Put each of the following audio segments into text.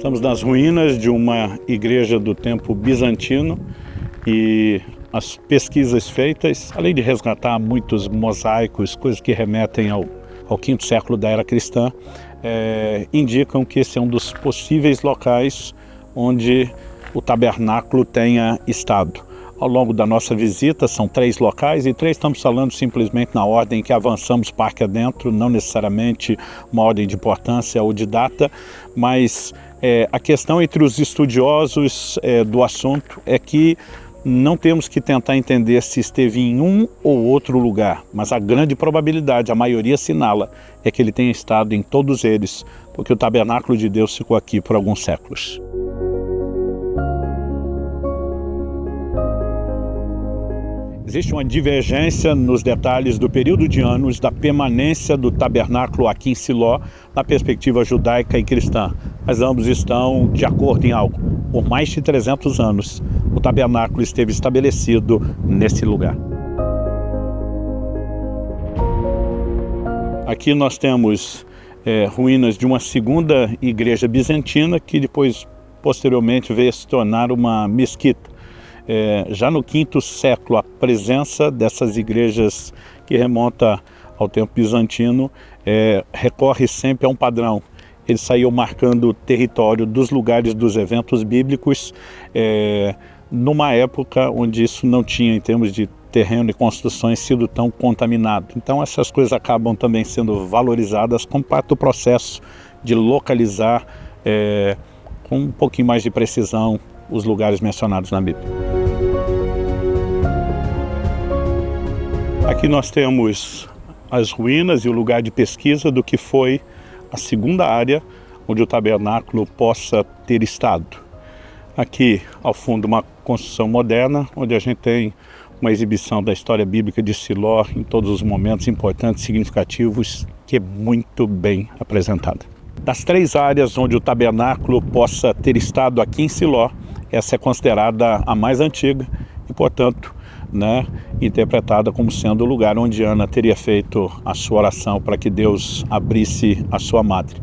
Estamos nas ruínas de uma igreja do tempo bizantino e as pesquisas feitas, além de resgatar muitos mosaicos, coisas que remetem ao quinto século da era cristã, indicam que esse é um dos possíveis locais onde o tabernáculo tenha estado. Ao longo da nossa visita, são 3 locais, e 3 estamos falando simplesmente na ordem que avançamos parque adentro, não necessariamente uma ordem de importância ou de data, mas a questão entre os estudiosos do assunto é que não temos que tentar entender se esteve em um ou outro lugar, mas a grande probabilidade, a maioria assinala, é que ele tenha estado em todos eles, porque o tabernáculo de Deus ficou aqui por alguns séculos. Existe uma divergência nos detalhes do período de anos da permanência do tabernáculo aqui em Siló, na perspectiva judaica e cristã, mas ambos estão de acordo em algo. Por mais de 300 anos, o tabernáculo esteve estabelecido nesse lugar. Aqui nós temos ruínas de uma segunda igreja bizantina, que depois, posteriormente, veio a se tornar uma mesquita. Já no quinto século, a presença dessas igrejas que remonta ao tempo bizantino recorre sempre a um padrão. Eles saíam marcando o território dos lugares dos eventos bíblicos numa época onde isso não tinha, em termos de terreno e construções, sido tão contaminado. Então essas coisas acabam também sendo valorizadas como parte do processo de localizar com um pouquinho mais de precisão os lugares mencionados na Bíblia. Aqui nós temos as ruínas e o lugar de pesquisa do que foi a segunda área onde o tabernáculo possa ter estado. Aqui, ao fundo, uma construção moderna, onde a gente tem uma exibição da história bíblica de Siló em todos os momentos importantes e significativos, que é muito bem apresentada. Das 3 áreas onde o tabernáculo possa ter estado aqui em Siló, essa é considerada a mais antiga e, portanto, interpretada como sendo o lugar onde Ana teria feito a sua oração para que Deus abrisse a sua madre.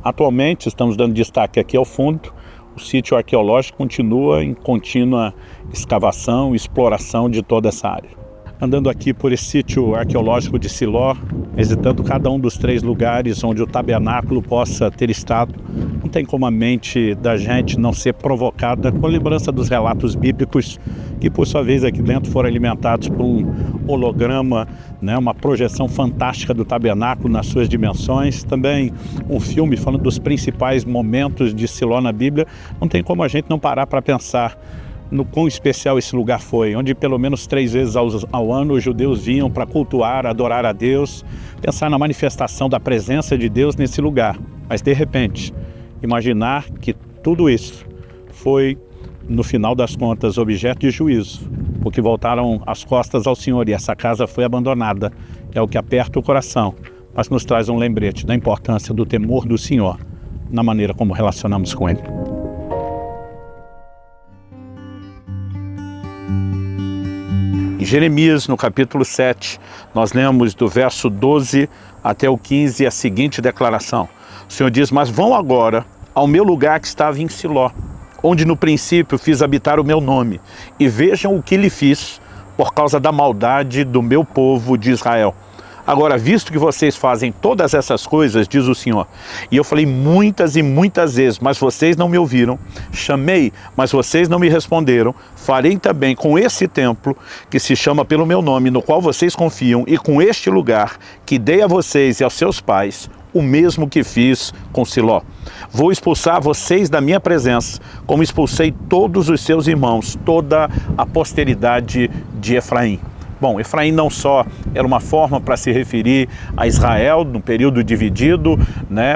Atualmente, estamos dando destaque aqui ao fundo, o sítio arqueológico continua em contínua escavação e exploração de toda essa área. Andando aqui por esse sítio arqueológico de Siló, visitando cada um dos 3 lugares onde o tabernáculo possa ter estado, não tem como a mente da gente não ser provocada com a lembrança dos relatos bíblicos que, por sua vez, aqui dentro foram alimentados por um holograma, uma projeção fantástica do tabernáculo nas suas dimensões. Também um filme falando dos principais momentos de Siló na Bíblia. Não tem como a gente não parar para pensar no quão especial esse lugar foi, onde pelo menos 3 vezes ao ano os judeus vinham para cultuar, adorar a Deus, pensar na manifestação da presença de Deus nesse lugar. Mas de repente, imaginar que tudo isso foi, no final das contas, objeto de juízo, porque voltaram as costas ao Senhor e essa casa foi abandonada, é o que aperta o coração, mas nos traz um lembrete da importância do temor do Senhor na maneira como relacionamos com Ele. Em Jeremias, no capítulo 7, nós lemos do verso 12 até o 15 a seguinte declaração. O Senhor diz: mas vão agora ao meu lugar que estava em Siló, onde no princípio fiz habitar o meu nome, e vejam o que lhe fiz por causa da maldade do meu povo de Israel. Agora, visto que vocês fazem todas essas coisas, diz o Senhor, e eu falei muitas e muitas vezes, mas vocês não me ouviram, chamei, mas vocês não me responderam, farei também com esse templo, que se chama pelo meu nome, no qual vocês confiam, e com este lugar, que dei a vocês e aos seus pais, o mesmo que fiz com Siló. Vou expulsar vocês da minha presença, como expulsei todos os seus irmãos, toda a posteridade de Efraim. Bom, Efraim não só era uma forma para se referir a Israel no período dividido,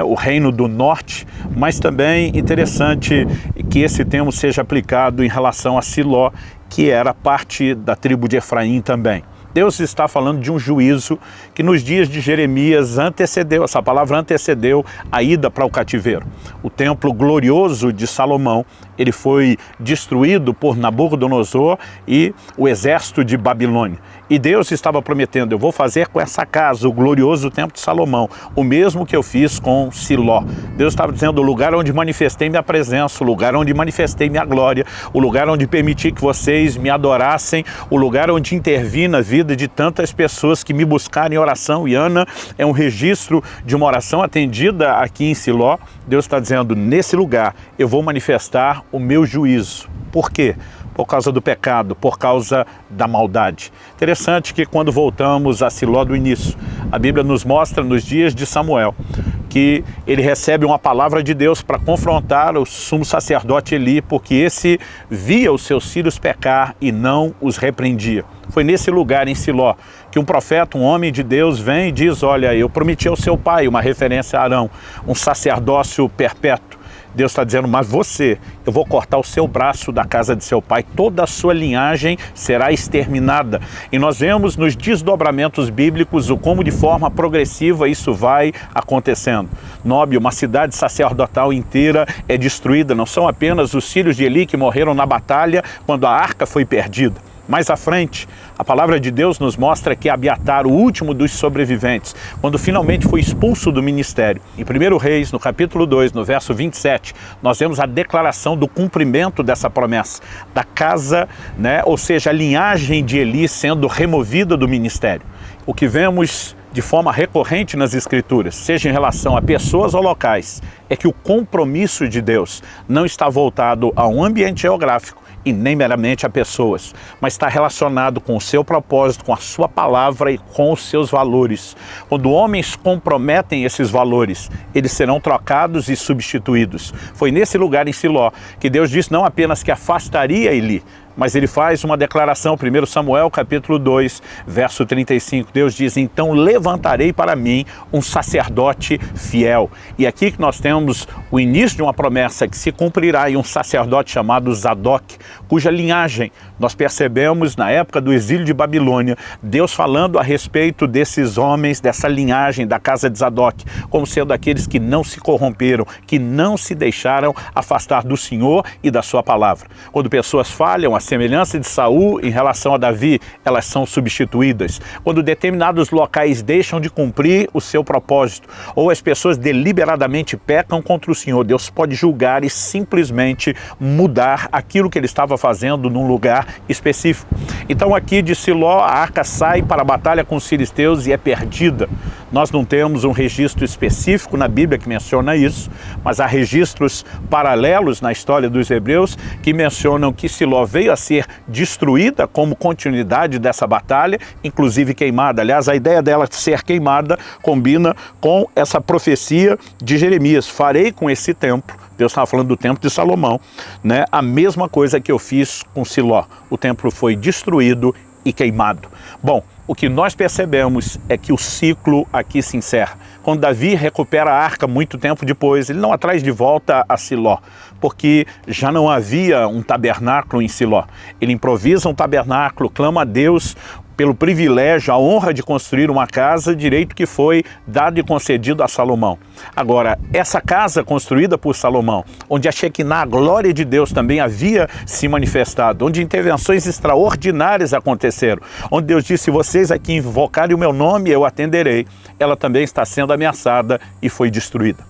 o reino do norte, mas também interessante que esse termo seja aplicado em relação a Siló, que era parte da tribo de Efraim também. Deus está falando de um juízo que nos dias de Jeremias antecedeu, essa palavra antecedeu a ida para o cativeiro. O templo glorioso de Salomão ele foi destruído por Nabucodonosor e o exército de Babilônia. E Deus estava prometendo, eu vou fazer com essa casa, o glorioso templo de Salomão, o mesmo que eu fiz com Siló. Deus estava dizendo, o lugar onde manifestei minha presença, o lugar onde manifestei minha glória, o lugar onde permiti que vocês me adorassem, o lugar onde intervi na vida de tantas pessoas que me buscaram em oração. E Ana é um registro de uma oração atendida aqui em Siló. Deus está dizendo, nesse lugar eu vou manifestar o meu juízo. Por quê? Por causa do pecado, por causa da maldade. Interessante que quando voltamos a Siló do início, a Bíblia nos mostra nos dias de Samuel que ele recebe uma palavra de Deus para confrontar o sumo sacerdote Eli, porque esse via os seus filhos pecar e não os repreendia. Foi nesse lugar em Siló que um profeta, um homem de Deus, vem e diz, olha, eu prometi ao seu pai, uma referência a Arão, um sacerdócio perpétuo. Deus está dizendo, mas você, eu vou cortar o seu braço da casa de seu pai, toda a sua linhagem será exterminada. E nós vemos nos desdobramentos bíblicos o como de forma progressiva isso vai acontecendo. Nob, uma cidade sacerdotal inteira é destruída, não são apenas os filhos de Eli que morreram na batalha quando a arca foi perdida. Mais à frente, a palavra de Deus nos mostra que Abiatar, o último dos sobreviventes, quando finalmente foi expulso do ministério. Em 1 Reis, no capítulo 2, no verso 27, nós vemos a declaração do cumprimento dessa promessa, da casa, ou seja, a linhagem de Eli sendo removida do ministério. O que vemos de forma recorrente nas Escrituras, seja em relação a pessoas ou locais, é que o compromisso de Deus não está voltado a um ambiente geográfico, e nem meramente a pessoas, mas está relacionado com o seu propósito, com a sua palavra e com os seus valores. Quando homens comprometem esses valores, eles serão trocados e substituídos. Foi nesse lugar em Siló que Deus disse não apenas que afastaria Eli, mas ele faz uma declaração, 1 Samuel capítulo 2, verso 35, Deus diz, então levantarei para mim um sacerdote fiel. E aqui que nós temos o início de uma promessa que se cumprirá em um sacerdote chamado Zadok, cuja linhagem nós percebemos na época do exílio de Babilônia, Deus falando a respeito desses homens, dessa linhagem da casa de Zadok, como sendo aqueles que não se corromperam, que não se deixaram afastar do Senhor e da sua palavra. Quando pessoas falham, a semelhança de Saul em relação a Davi, elas são substituídas. Quando determinados locais deixam de cumprir o seu propósito, ou as pessoas deliberadamente pecam contra o Senhor, Deus pode julgar e simplesmente mudar aquilo que ele estava fazendo num lugar específico. Então aqui de Siló, a arca sai para a batalha com os filisteus e é perdida. Nós não temos um registro específico na Bíblia que menciona isso, mas há registros paralelos na história dos hebreus que mencionam que Siló veio a ser destruída como continuidade dessa batalha, inclusive queimada. Aliás, a ideia dela ser queimada combina com essa profecia de Jeremias. Farei com esse templo, Deus estava falando do templo de Salomão, a mesma coisa que eu fiz com Siló. O templo foi destruído e queimado. Bom, o que nós percebemos é que o ciclo aqui se encerra. Quando Davi recupera a arca muito tempo depois, ele não a traz de volta a Siló, porque já não havia um tabernáculo em Siló. Ele improvisa um tabernáculo, clama a Deus pelo privilégio, a honra de construir uma casa, direito que foi dado e concedido a Salomão. Agora, essa casa construída por Salomão, onde a Shekinah, a glória de Deus, também havia se manifestado, onde intervenções extraordinárias aconteceram, onde Deus disse, se vocês aqui invocarem o meu nome, eu atenderei, ela também está sendo ameaçada e foi destruída.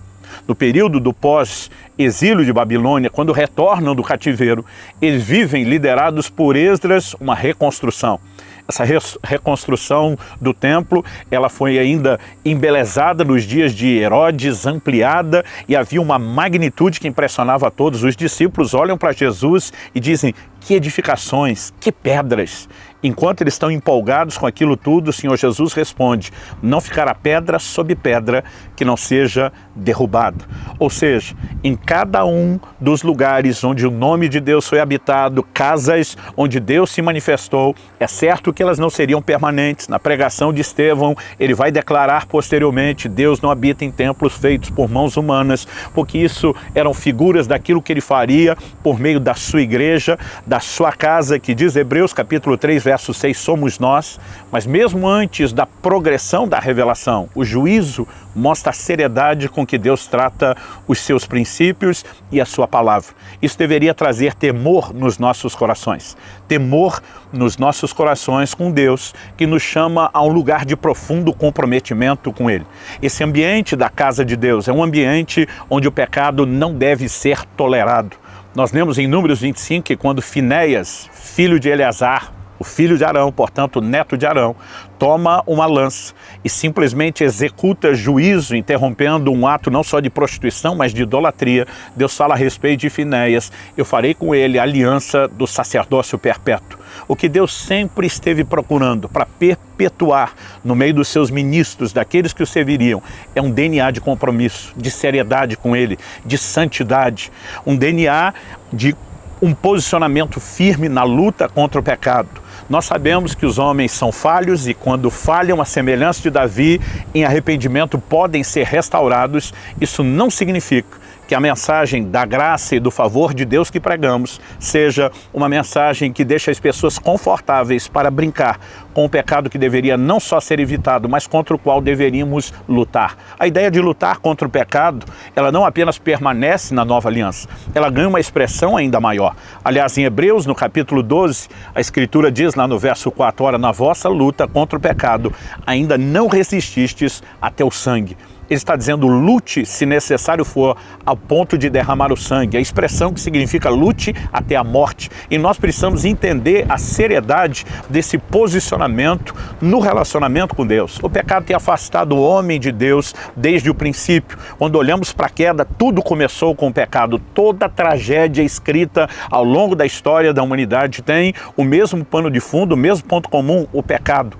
No período do pós-exílio de Babilônia, quando retornam do cativeiro, eles vivem liderados por Esdras uma reconstrução. Essa reconstrução do templo, ela foi ainda embelezada nos dias de Herodes, ampliada, e havia uma magnitude que impressionava a todos. Os discípulos olham para Jesus e dizem, que edificações, que pedras. Enquanto eles estão empolgados com aquilo tudo, o Senhor Jesus responde, não ficará pedra sobre pedra que não seja derrubada. Ou seja, em cada um dos lugares onde o nome de Deus foi habitado, casas onde Deus se manifestou, é certo que elas não seriam permanentes. Na pregação de Estevão, ele vai declarar posteriormente, Deus não habita em templos feitos por mãos humanas, porque isso eram figuras daquilo que ele faria por meio da sua igreja, da sua casa, que diz Hebreus capítulo 3, verso 6, somos nós, mas mesmo antes da progressão da revelação, o juízo mostra a seriedade com que Deus trata os seus princípios e a sua palavra. Isso deveria trazer temor nos nossos corações. Temor nos nossos corações com Deus, que nos chama a um lugar de profundo comprometimento com Ele. Esse ambiente da casa de Deus é um ambiente onde o pecado não deve ser tolerado. Nós lemos em Números 25 que quando Finéias, filho de Eleazar, o filho de Arão, portanto neto de Arão, toma uma lança e simplesmente executa juízo, interrompendo um ato não só de prostituição, mas de idolatria, Deus fala a respeito de Finéias: eu farei com ele a aliança do sacerdócio perpétuo. O que Deus sempre esteve procurando para perpetuar no meio dos seus ministros, daqueles que o serviriam, é um DNA de compromisso, de seriedade com Ele, de santidade, um DNA de um posicionamento firme na luta contra o pecado. Nós sabemos que os homens são falhos e quando falham a semelhança de Davi, em arrependimento podem ser restaurados. Isso não significa que a mensagem da graça e do favor de Deus que pregamos seja uma mensagem que deixa as pessoas confortáveis para brincar com o pecado que deveria não só ser evitado, mas contra o qual deveríamos lutar. A ideia de lutar contra o pecado, ela não apenas permanece na nova aliança, ela ganha uma expressão ainda maior. Aliás, em Hebreus, no capítulo 12, a Escritura diz lá no verso 4, ora, na vossa luta contra o pecado, ainda não resististes até o sangue. Ele está dizendo, lute se necessário for, ao ponto de derramar o sangue. A expressão que significa lute até a morte. E nós precisamos entender a seriedade desse posicionamento no relacionamento com Deus. O pecado tem afastado o homem de Deus desde o princípio. Quando olhamos para a queda, tudo começou com o pecado. Toda a tragédia escrita ao longo da história da humanidade tem o mesmo pano de fundo, o mesmo ponto comum, o pecado.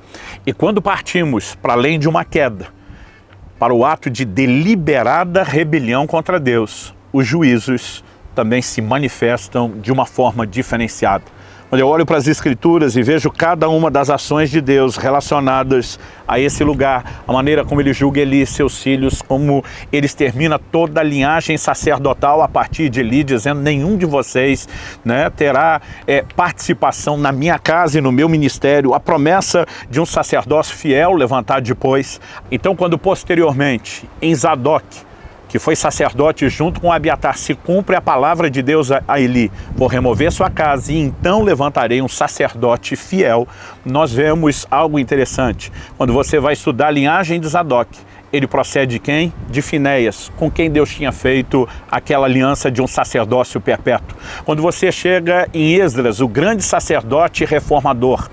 E quando partimos para além de uma queda, para o ato de deliberada rebelião contra Deus, os juízos também se manifestam de uma forma diferenciada. Quando eu olho para as Escrituras e vejo cada uma das ações de Deus relacionadas a esse lugar, a maneira como Ele julga Eli e seus filhos, como Ele extermina toda a linhagem sacerdotal a partir de Eli, dizendo, nenhum de vocês terá participação na minha casa e no meu ministério, a promessa de um sacerdócio fiel levantado depois. Então, quando posteriormente, em Zadok, que foi sacerdote junto com Abiatar, se cumpre a palavra de Deus a Eli, vou remover sua casa e então levantarei um sacerdote fiel, nós vemos algo interessante. Quando você vai estudar a linhagem de Zadok, ele procede de quem? De Finéias, com quem Deus tinha feito aquela aliança de um sacerdócio perpétuo. Quando você chega em Esdras, o grande sacerdote reformador,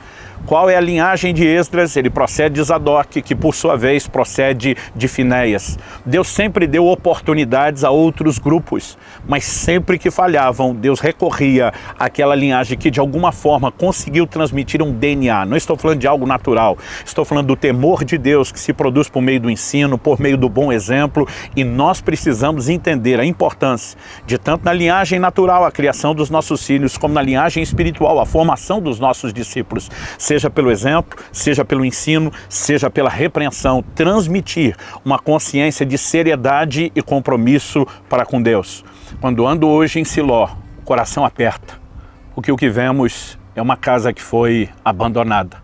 qual é a linhagem de Esdras? Ele procede de Zadok, que por sua vez procede de Finéias. Deus sempre deu oportunidades a outros grupos, mas sempre que falhavam, Deus recorria àquela linhagem que de alguma forma conseguiu transmitir um DNA. Não estou falando de algo natural, estou falando do temor de Deus que se produz por meio do ensino, por meio do bom exemplo, e nós precisamos entender a importância de tanto na linhagem natural a criação dos nossos filhos, como na linhagem espiritual a formação dos nossos discípulos. Seja pelo exemplo, seja pelo ensino, seja pela repreensão, transmitir uma consciência de seriedade e compromisso para com Deus. Quando ando hoje em Siló, o coração aperta, porque o que vemos é uma casa que foi abandonada.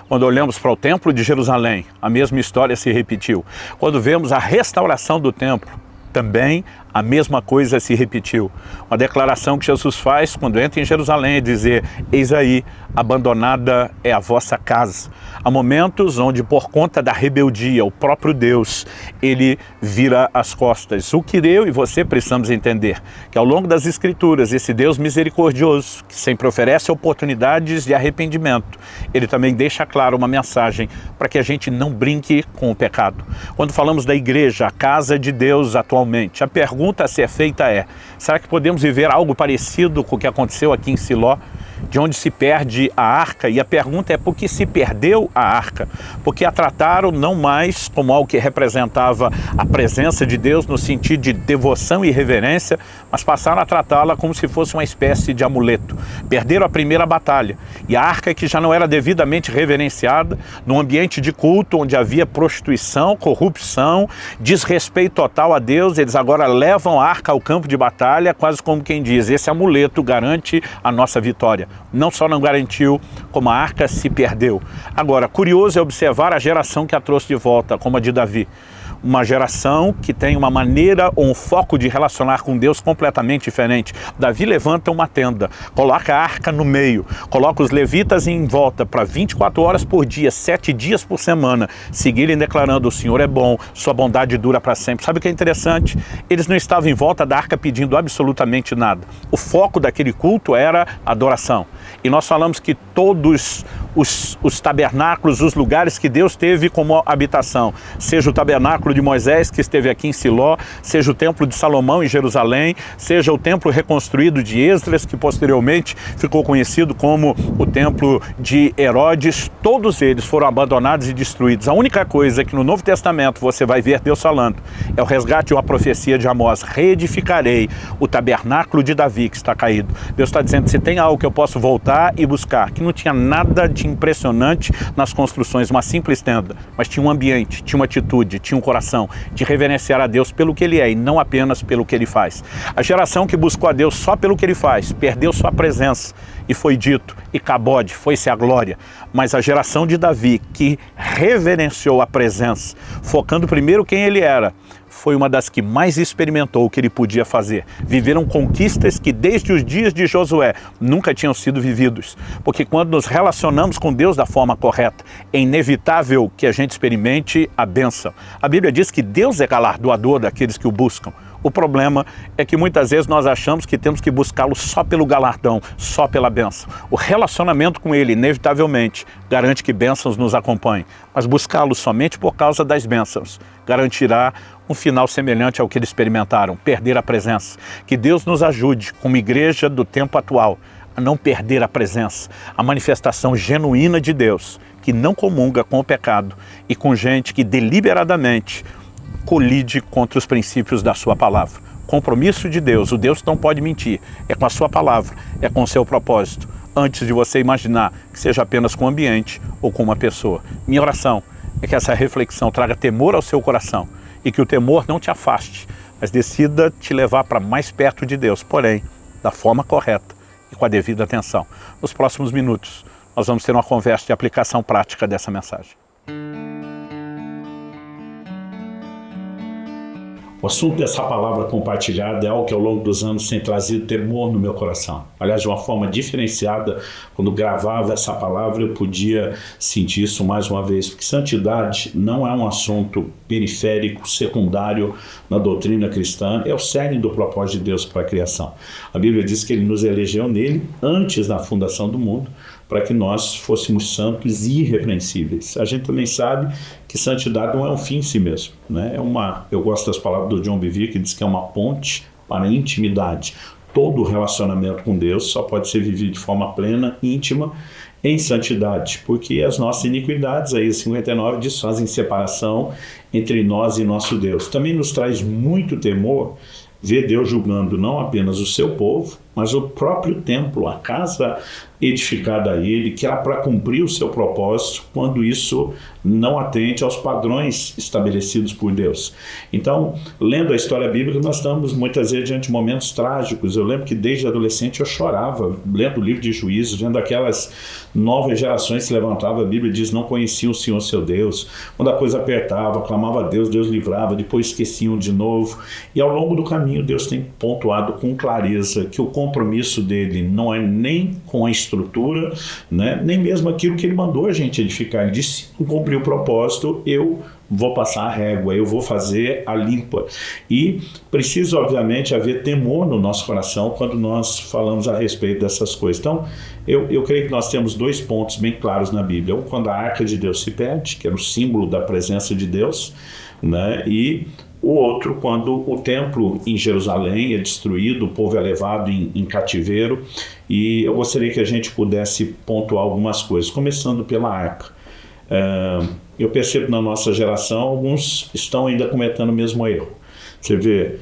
Quando olhamos para o templo de Jerusalém, a mesma história se repetiu. Quando vemos a restauração do templo, também a mesma coisa se repetiu. Uma declaração que Jesus faz quando entra em Jerusalém é dizer, eis aí, abandonada é a vossa casa. Há momentos onde, por conta da rebeldia, o próprio Deus, ele vira as costas. O que eu e você precisamos entender, que ao longo das Escrituras, esse Deus misericordioso, que sempre oferece oportunidades de arrependimento, ele também deixa claro uma mensagem para que a gente não brinque com o pecado. Quando falamos da igreja, a casa de Deus atualmente, a pergunta a ser feita é, será que podemos viver algo parecido com o que aconteceu aqui em Siló? de onde se perde a arca, e a pergunta é por que se perdeu a arca? Porque a trataram não mais como algo que representava a presença de Deus no sentido de devoção e reverência, mas passaram a tratá-la como se fosse uma espécie de amuleto. Perderam a primeira batalha, e a arca, que já não era devidamente reverenciada, num ambiente de culto onde havia prostituição, corrupção, desrespeito total a Deus, eles agora levam a arca ao campo de batalha, quase como quem diz, esse amuleto garante a nossa vitória. Não só não garantiu, como a arca se perdeu. Agora, curioso é observar a geração que a trouxe de volta, como a de Davi. Uma geração que tem uma maneira ou um foco de relacionar com Deus completamente diferente. Davi levanta uma tenda, coloca a arca no meio, coloca os levitas em volta para 24 horas por dia, 7 dias por semana, seguirem declarando: o Senhor é bom, sua bondade dura para sempre. Sabe o que é interessante? Eles não estavam em volta da arca pedindo absolutamente nada. O foco daquele culto era adoração. E nós falamos que todos os tabernáculos, os lugares que Deus teve como habitação, seja o tabernáculo de Moisés, que esteve aqui em Siló, seja o templo de Salomão em Jerusalém, seja o templo reconstruído de Esdras, que posteriormente ficou conhecido como o templo de Herodes, todos eles foram abandonados e destruídos. A única coisa que no Novo Testamento você vai ver Deus falando é o resgate de uma profecia de Amós: reedificarei o tabernáculo de Davi que está caído. Deus está dizendo: se tem algo que eu posso voltar e buscar, que não tinha nada de impressionante nas construções, uma simples tenda, mas tinha um ambiente, tinha uma atitude, tinha um coração de reverenciar a Deus pelo que Ele é e não apenas pelo que Ele faz. A geração que buscou a Deus só pelo que Ele faz, perdeu sua presença, e foi dito, e Cabode, foi-se a glória. Mas a geração de Davi, que reverenciou a presença, focando primeiro quem ele era, foi uma das que mais experimentou o que ele podia fazer. Viveram conquistas que desde os dias de Josué nunca tinham sido vividos. Porque quando nos relacionamos com Deus da forma correta, é inevitável que a gente experimente a bênção. A Bíblia diz que Deus é galardoador daqueles que o buscam. O problema é que muitas vezes nós achamos que temos que buscá-lo só pelo galardão, só pela bênção. O relacionamento com Ele, inevitavelmente, garante que bênçãos nos acompanhem. Mas buscá-lo somente por causa das bênçãos garantirá um final semelhante ao que eles experimentaram: perder a presença. Que Deus nos ajude, como igreja do tempo atual, a não perder a presença, a manifestação genuína de Deus, que não comunga com o pecado e com gente que deliberadamente colide contra os princípios da sua palavra. Compromisso de Deus, o Deus que não pode mentir, é com a sua palavra, é com o seu propósito, antes de você imaginar que seja apenas com o ambiente ou com uma pessoa. Minha oração é que essa reflexão traga temor ao seu coração e que o temor não te afaste, mas decida te levar para mais perto de Deus, porém, da forma correta e com a devida atenção. Nos próximos minutos, nós vamos ter uma conversa de aplicação prática dessa mensagem. O assunto dessa palavra compartilhada é algo que ao longo dos anos tem trazido temor no meu coração. Aliás, de uma forma diferenciada, quando gravava essa palavra eu podia sentir isso mais uma vez, porque santidade não é um assunto periférico, secundário na doutrina cristã, é o cerne do propósito de Deus para a criação. A Bíblia diz que Ele nos elegeu nele antes da fundação do mundo, para que nós fôssemos santos e irrepreensíveis. A gente também sabe que santidade não é um fim em si mesmo, né? Eu gosto das palavras do John Bevere, que diz que é uma ponte para a intimidade. Todo relacionamento com Deus só pode ser vivido de forma plena, íntima, em santidade, porque as nossas iniquidades, aí 59 diz, fazem separação entre nós e nosso Deus. Também nos traz muito temor ver Deus julgando não apenas o seu povo, mas o próprio templo, a casa edificada a Ele, que era para cumprir o seu propósito, quando isso não atende aos padrões estabelecidos por Deus. Então, lendo a história bíblica, nós estamos muitas vezes diante de momentos trágicos. Eu lembro que desde adolescente eu chorava, lendo o livro de Juízes, vendo aquelas novas gerações que se levantavam. A Bíblia diz, não conheciam o Senhor seu Deus. Quando a coisa apertava, clamava a Deus, Deus livrava, depois esqueciam de novo. E ao longo do caminho, Deus tem pontuado com clareza que o compromisso dele não é nem com a estrutura, né, nem mesmo aquilo que ele mandou a gente edificar. Ele disse, se cumprir o propósito, eu vou passar a régua, eu vou fazer a limpa. E precisa, obviamente, haver temor no nosso coração quando nós falamos a respeito dessas coisas. Então, eu creio que nós temos dois pontos bem claros na Bíblia. Um, quando a arca de Deus se perde, que era o símbolo da presença de Deus, né, e o outro, quando o templo em Jerusalém é destruído, o povo é levado em cativeiro, E eu gostaria que a gente pudesse pontuar algumas coisas, começando pela arca. Eu percebo que na nossa geração alguns estão ainda cometendo o mesmo erro. Você vê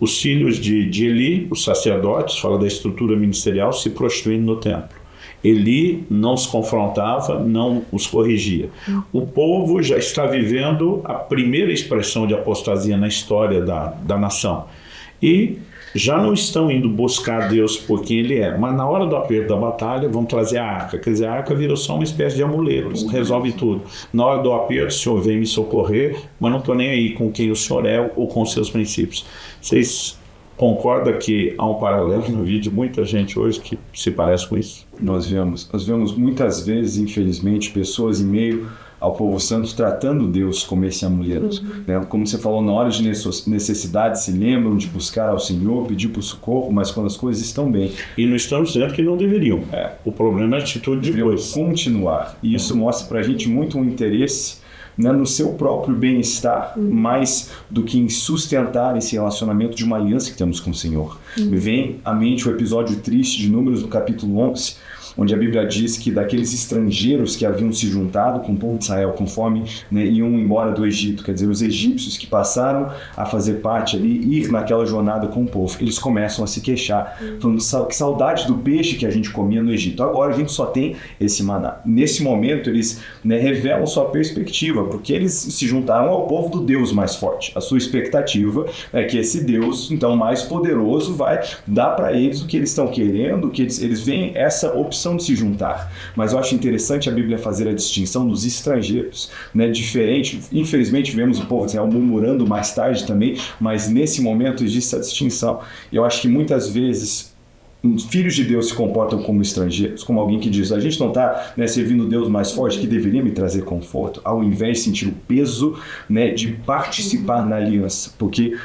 os filhos de Eli, os sacerdotes, fala da estrutura ministerial, se prostituindo no templo. Eli não os confrontava, não os corrigia. O povo já está vivendo a primeira expressão de apostasia na história da nação. E já não estão indo buscar Deus por quem Ele é, mas na hora do aperto da batalha vão trazer a arca. Quer dizer, a arca virou só uma espécie de amuleto, resolve tudo. Na hora do aperto, o Senhor vem me socorrer, mas não estou nem aí com quem o Senhor é ou com seus princípios. Vocês concordam que há um paralelo no vídeo de muita gente hoje que se parece com isso? Nós vemos muitas vezes, infelizmente, pessoas em meio ao povo santo tratando Deus como esse amuleto. Né? Como você falou, na hora de necessidade se lembram de buscar ao Senhor, pedir por socorro, mas quando as coisas estão bem. E não estamos dizendo que não deveriam. O problema é a atitude depois. Continuar. E isso mostra pra gente muito um interesse, né, no seu próprio bem-estar, mais do que em sustentar esse relacionamento de uma aliança que temos com o Senhor. Me vem à mente o episódio triste de Números, no capítulo 11, onde a Bíblia diz que daqueles estrangeiros que haviam se juntado com o povo de Israel conforme, né, iam embora do Egito, quer dizer, os egípcios que passaram a fazer parte ali, ir naquela jornada com o povo, eles começam a se queixar, falando que saudade do peixe que a gente comia no Egito, agora a gente só tem esse maná. Nesse momento eles, né, revelam sua perspectiva, porque eles se juntaram ao povo do Deus mais forte. A sua expectativa é que esse Deus, então, mais poderoso vai dar para eles o que eles estão querendo, que eles veem essa opção de se juntar. Mas eu acho interessante a Bíblia fazer a distinção dos estrangeiros, né? Diferente, infelizmente vemos o povo de Israel murmurando mais tarde também, mas nesse momento existe a distinção. Eu acho que muitas vezes filhos de Deus se comportam como estrangeiros, como alguém que diz, a gente não está, né, servindo o Deus mais forte que deveria me trazer conforto, ao invés de sentir o peso, né, de participar na aliança, porque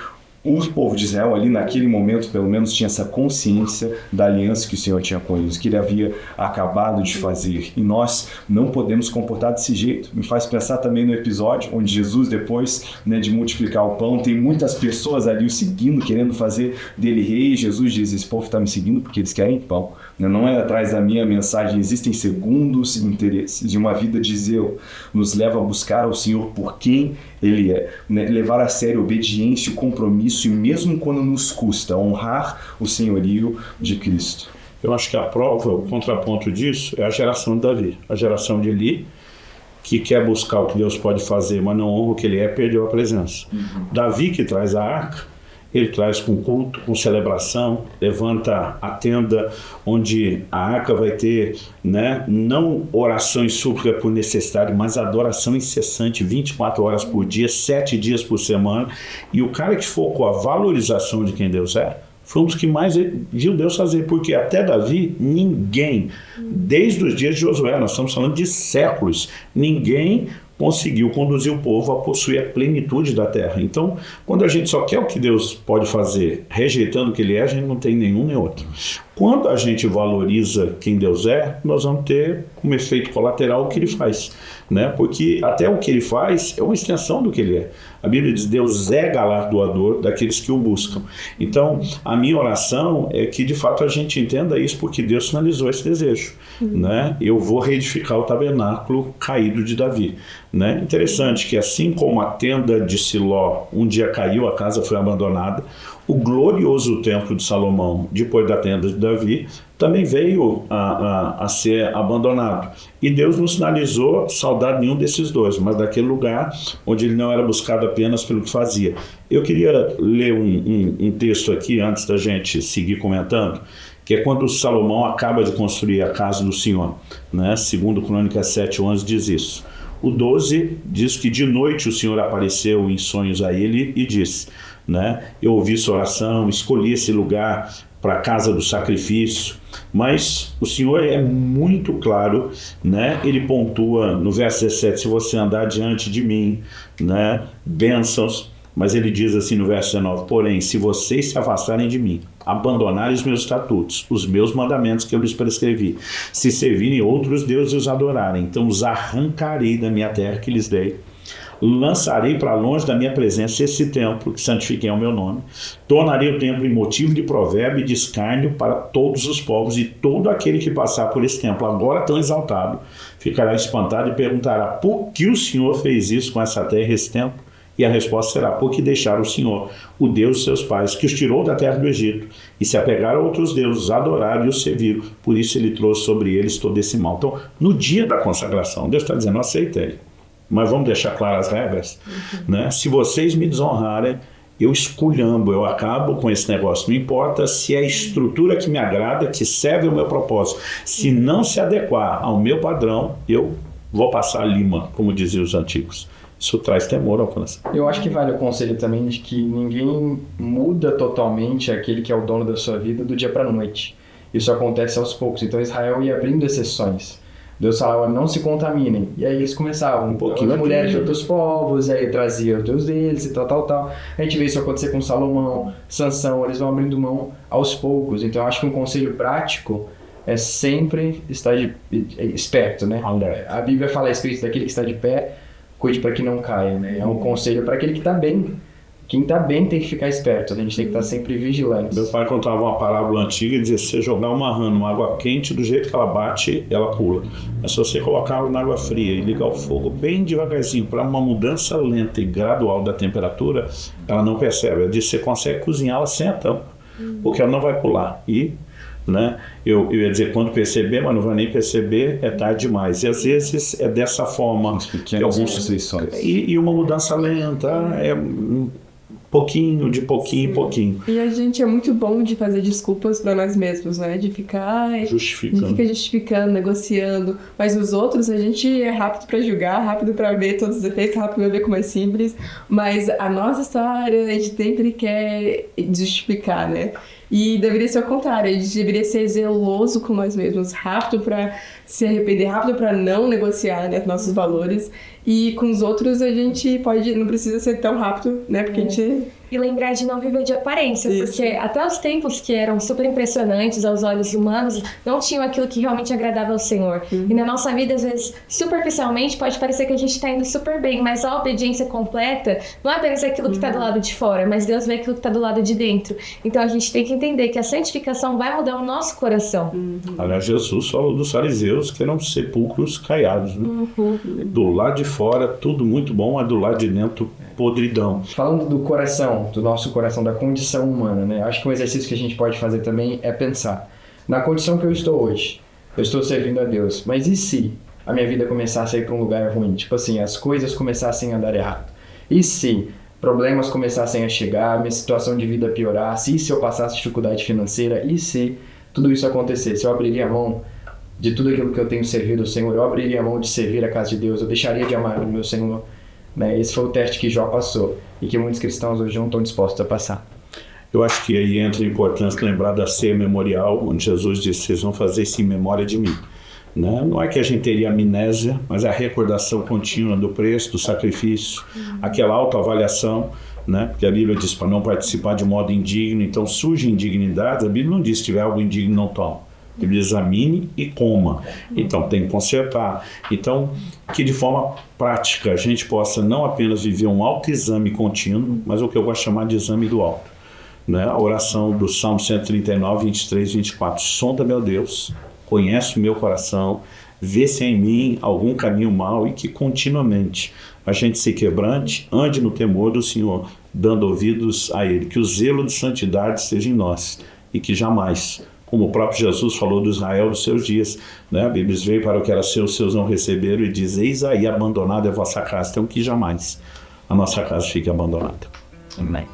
o povo de Israel ali naquele momento pelo menos tinha essa consciência da aliança que o Senhor tinha com eles, que Ele havia acabado de fazer, e nós não podemos comportar desse jeito. Me faz pensar também no episódio onde Jesus, depois, né, de multiplicar o pão, tem muitas pessoas ali o seguindo, querendo fazer dele rei. Jesus diz, esse povo está me seguindo porque eles querem pão, não é atrás da minha mensagem. Existem segundos interesses de uma vida de zelo, nos leva a buscar ao Senhor por quem Ele é, né? Levar a sério a obediência, o compromisso, e mesmo quando nos custa, honrar o senhorio de Cristo. Eu acho que a prova, o contraponto disso, é a geração de Davi, a geração de Eli, que quer buscar o que Deus pode fazer, mas não honra o que Ele é, perdeu a presença. Davi, que traz a arca, ele traz com culto, com celebração, levanta a tenda onde a arca vai ter, né, não oração e súplica por necessidade, mas adoração incessante, 24 horas por dia, 7 dias por semana. E o cara que focou a valorização de quem Deus é, foi um dos que mais viu Deus fazer, porque até Davi, ninguém, desde os dias de Josué, nós estamos falando de séculos, ninguém conseguiu conduzir o povo a possuir a plenitude da terra. Então, quando a gente só quer o que Deus pode fazer, rejeitando o que Ele é, a gente não tem nenhum nem outro. Quando a gente valoriza quem Deus é, nós vamos ter como efeito colateral o que Ele faz, né? Porque até o que Ele faz é uma extensão do que Ele é. A Bíblia diz, Deus é galardoador daqueles que o buscam. Então, a minha oração é que de fato a gente entenda isso, porque Deus finalizou esse desejo, né? Eu vou reedificar o tabernáculo caído de Davi, né? Interessante que assim como a tenda de Siló um dia caiu, a casa foi abandonada, o glorioso templo de Salomão, depois da tenda de Davi, também veio a ser abandonado. E Deus não sinalizou saudade nenhum desses dois, mas daquele lugar onde ele não era buscado apenas pelo que fazia. Eu queria ler um texto aqui, antes da gente seguir comentando, que é quando Salomão acaba de construir a casa do Senhor, né? Segundo Crônicas 7:11 diz isso. O 12 diz que de noite o Senhor apareceu em sonhos a ele e disse, né, eu ouvi sua oração, escolhi esse lugar para a casa do sacrifício, mas o Senhor é muito claro, né? Ele pontua no verso 17, se você andar diante de mim, né, bênçãos, mas ele diz assim no verso 19, porém, se vocês se afastarem de mim, abandonarem os meus estatutos, os meus mandamentos que eu lhes prescrevi, se servirem outros deuses e os adorarem, então os arrancarei da minha terra que lhes dei. lançarei para longe da minha presença esse templo que santifiquei ao meu nome, tornarei o templo em motivo de provérbio e de escárnio para todos os povos, e todo aquele que passar por esse templo, agora tão exaltado, ficará espantado e perguntará: por que o Senhor fez isso com essa terra e esse templo? E a resposta será: porque deixaram o Senhor, o Deus de seus pais, que os tirou da terra do Egito, e se apegaram a outros deuses, adoraram e os serviram, por isso ele trouxe sobre eles todo esse mal. Então, no dia da consagração, Deus está dizendo: aceitei, mas vamos deixar claras as regras, né? Se vocês me desonrarem, eu esculhambo, eu acabo com esse negócio. Não importa se é a estrutura que me agrada, que serve ao meu propósito. Se não se adequar ao meu padrão, eu vou passar a lima, como diziam os antigos. Isso traz temor ao coração. Eu acho que vale o conselho também de que ninguém muda totalmente aquele que é o dono da sua vida do dia para a noite. Isso acontece aos poucos. Então Israel ia abrindo exceções. Deus falava: não se contaminem. E aí eles começavam, as mulheres de outros povos, aí traziam os deuses deles e tal. A gente vê isso acontecer com Salomão, Sansão, eles vão abrindo mão aos poucos. Então eu acho que um conselho prático é sempre estar esperto, né? A Bíblia fala a respeito daquele que está de pé, cuide para que não caia, né? É um conselho para aquele que está bem. Quem está bem tem que ficar esperto, a gente tem que estar sempre vigilante. Meu pai contava uma parábola antiga e dizia: se você jogar uma rã numa água quente, do jeito que ela bate, ela pula. Mas se você colocar ela na água fria e ligar o fogo bem devagarzinho para uma mudança lenta e gradual da temperatura, ela não percebe. Ela diz: você consegue cozinhá-la sem a tampa, porque ela não vai pular. E, né, eu ia dizer quando perceber, mas não vai nem perceber, é tarde demais. E às vezes é dessa forma. Pequenas restrições. E uma mudança lenta, pouquinho, de pouquinho em pouquinho. E a gente é muito bom de fazer desculpas para nós mesmos, né? De ficar justificando, negociando. Mas os outros, a gente é rápido para julgar, rápido para ver todos os efeitos, rápido para ver como é simples. Mas a nossa história, a gente sempre quer justificar, né? E deveria ser o contrário, a gente deveria ser zeloso com nós mesmos, rápido para se arrepender, rápido para não negociar, né, nossos valores. E com os outros a gente não precisa ser tão rápido, né, porque a gente... E lembrar de não viver de aparência, porque até os templos que eram super impressionantes aos olhos humanos não tinham aquilo que realmente agradava ao Senhor. E na nossa vida, às vezes, superficialmente, pode parecer que a gente está indo super bem, mas a obediência completa não é apenas aquilo que está do lado de fora, mas Deus vê aquilo que está do lado de dentro. Então a gente tem que entender que a santificação vai mudar o nosso coração. Aliás, Jesus falou dos fariseus que eram sepulcros caiados, né? Do lado de fora, tudo muito bom, mas do lado de dentro, podridão. Falando do coração, do nosso coração, da condição humana, né? Acho que um exercício que a gente pode fazer também é pensar na condição que eu estou hoje. Eu estou servindo a Deus, mas e se a minha vida começasse a ir para um lugar ruim? Tipo assim, as coisas começassem a dar errado. E se problemas começassem a chegar, minha situação de vida piorasse? E se eu passasse dificuldade financeira? E se tudo isso acontecesse? Eu abriria a mão de tudo aquilo que eu tenho servido ao Senhor? Eu abriria a mão de servir a casa de Deus? Eu deixaria de amar o meu Senhor? Né? Esse foi o teste que Jó passou e que muitos cristãos hoje não estão dispostos a passar. Eu acho que aí entra a importância de lembrar da ceia memorial, onde Jesus disse: vocês vão fazer isso em memória de mim. Né? Não é que a gente teria amnésia, mas é a recordação contínua do preço, do sacrifício, aquela autoavaliação, né? Porque a Bíblia diz para não participar de modo indigno. Então surge indignidade, a Bíblia não diz: se tiver algo indigno, não toma. Ele examine e coma. Então tem que consertar. Então, que de forma prática a gente possa não apenas viver um autoexame contínuo, mas o que eu gosto de chamar de exame do alto. Né? A oração do Salmo 139, 23, 24. Sonda, meu Deus, conhece o meu coração, vê se há em mim algum caminho mau, e que continuamente a gente se quebrante, ande no temor do Senhor, dando ouvidos a Ele. Que o zelo de santidade seja em nós e que jamais, como o próprio Jesus falou do Israel dos seus dias, né? A Bíblia diz: veio para o que era seu, os seus não receberam, e diz: eis aí abandonada é a vossa casa. Então que jamais a nossa casa fique abandonada. Amém.